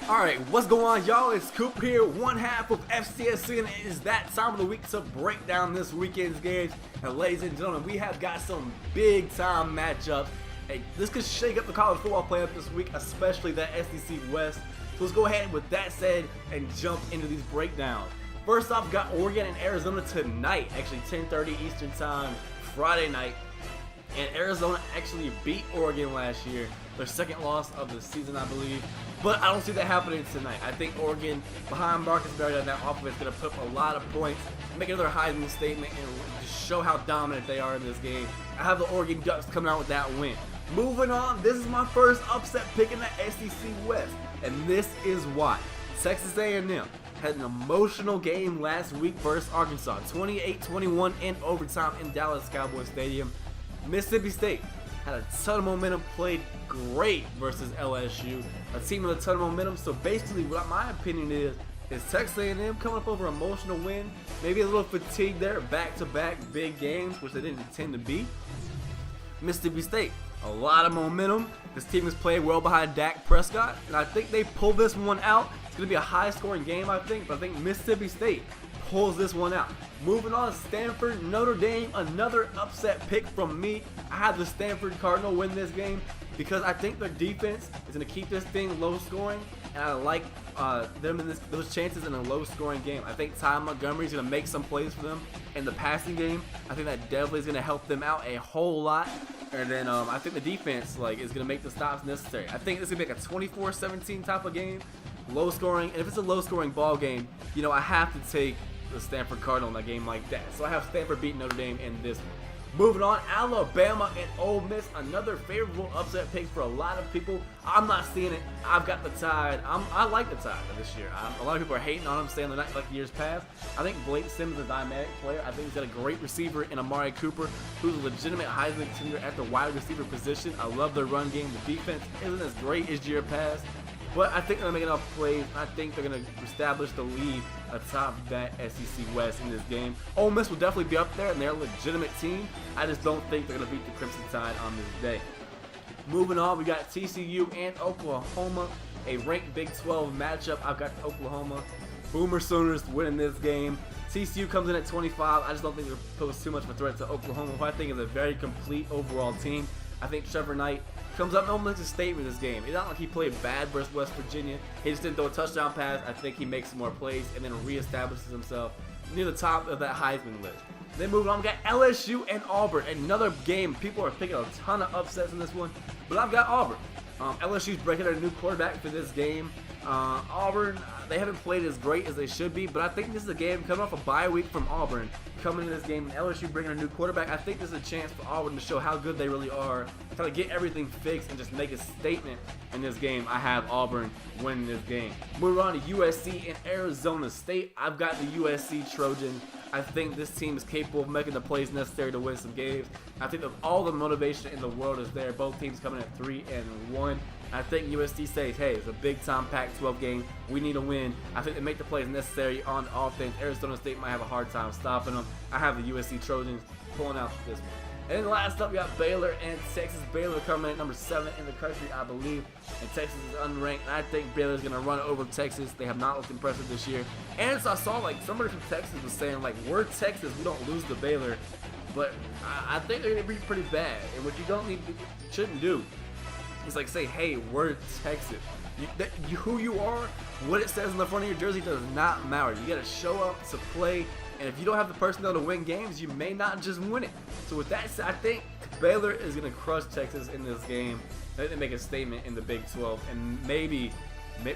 Alright, what's going on, y'all? It's Coop here, one half of FCSN. It is that time of the week to break down this weekend's games. And ladies and gentlemen, we have got some big time matchups. Hey, this could shake up the college football playoff this week, especially that SEC West. So let's go ahead, with that said, and jump into these breakdowns. First off, we got Oregon and Arizona tonight, actually 10:30 Eastern time, Friday night. And Arizona actually beat Oregon last year, their second loss of the season, I believe. But I don't see that happening tonight. I think Oregon, behind Marcus Mariota and that offense, is going to put up a lot of points, make another Heisman statement, and just show how dominant they are in this game. I have the Oregon Ducks coming out with that win. Moving on, this is my first upset pick in the SEC West, and this is why. Texas A&M had an emotional game last week versus Arkansas, 28-21 in overtime in Dallas Cowboy Stadium. Mississippi State had a ton of momentum, played great versus LSU, a team with a ton of momentum. So basically, what my opinion is Texas A&M coming up over an emotional win, maybe a little fatigue there, back-to-back big games, which they didn't intend to be. Mississippi State, a lot of momentum. This team has played well behind Dak Prescott, and I think they pull this one out. It's going to be a high-scoring game, I think, but I think Mississippi State pulls this one out. Moving on, Stanford, Notre Dame, another upset pick from me. I have the Stanford Cardinal win this game because I think their defense is going to keep this thing low scoring, and I like them in those chances in a low scoring game. I think Ty Montgomery is going to make some plays for them in the passing game. I think that definitely is going to help them out a whole lot. And then I think the defense is going to make the stops necessary. I think this is going to be like a 24-17 type of game, low scoring. And if it's a low scoring ball game, you know, I have to take the Stanford Cardinal in a game like that. So I have Stanford beating Notre Dame in this one. Moving on, Alabama and Ole Miss, another favorable upset pick for a lot of people. I'm not seeing it. I've got the Tide. I like the Tide this year. A lot of people are hating on them, saying they're not like years past. I think Blake Sims is a dynamic player. I think he's got a great receiver in Amari Cooper, who's a legitimate Heisman contender at the wide receiver position. I love their run game. The defense isn't as great as year past, but I think they're going to make enough plays. I think they're going to establish the lead atop that SEC West in this game. Ole Miss will definitely be up there, and they're a legitimate team. I just don't think they're going to beat the Crimson Tide on this day. Moving on, we got TCU and Oklahoma, a ranked Big 12 matchup. I've got Oklahoma Boomer Sooners winning this game. TCU comes in at 25. I just don't think they're pose too much of a threat to Oklahoma, who I think is a very complete overall team. I think Trevor Knight comes up and almost makes a statement in this game. It's not like he played bad versus West Virginia. He just didn't throw a touchdown pass. I think he makes some more plays and then reestablishes himself near the top of that Heisman list. Then moving on, we got LSU and Auburn. Another game. People are picking a ton of upsets in this one, but I've got Auburn. LSU's breaking their new quarterback for this game. Auburn, they haven't played as great as they should be, but I think this is a game coming off a bye week from Auburn. Coming into this game, LSU bringing a new quarterback, I think this is a chance for Auburn to show how good they really are, kind of get everything fixed and just make a statement in this game. I have Auburn winning this game. Moving on to USC and Arizona State. I've got the USC Trojans. I think this team is capable of making the plays necessary to win some games. I think that all the motivation in the world is there. Both teams coming at 3-1. I think USC says, hey, it's a big-time Pac-12 game. We need a win. I think they make the plays necessary on offense. Arizona State might have a hard time stopping them. I have the USC Trojans pulling out this one. And then last up, we got Baylor and Texas. Baylor coming in at number 7 in the country, I believe. And Texas is unranked. And I think Baylor's going to run over Texas. They have not looked impressive this year. And so I saw, like, somebody from Texas was saying, like, we're Texas. We don't lose to Baylor. But I think they're going to be pretty bad. And what you shouldn't do is, like, say, hey, we're Texas. Who you are, what it says on the front of your jersey does not matter. You got to show up to play. And if you don't have the personnel to win games, you may not just win it. So with that said, I think Baylor is going to crush Texas in this game. They make a statement in the Big 12 and maybe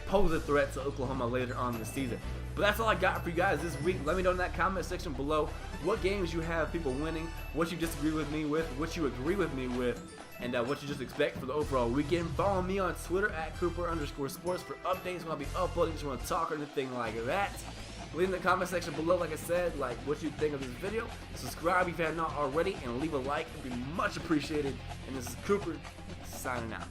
pose a threat to Oklahoma later on in the season. But that's all I got for you guys this week. Let me know in that comment section below what games you have people winning, what you disagree with me with, what you agree with me with, and what you just expect for the overall weekend. Follow me on Twitter at Cooper_sports for updates when I'll be uploading. If you want to talk or anything like that, leave in the comment section below, like I said, like what you think of this video. Subscribe if you have not already, and leave a like. It'd be much appreciated. And this is Cooper signing out.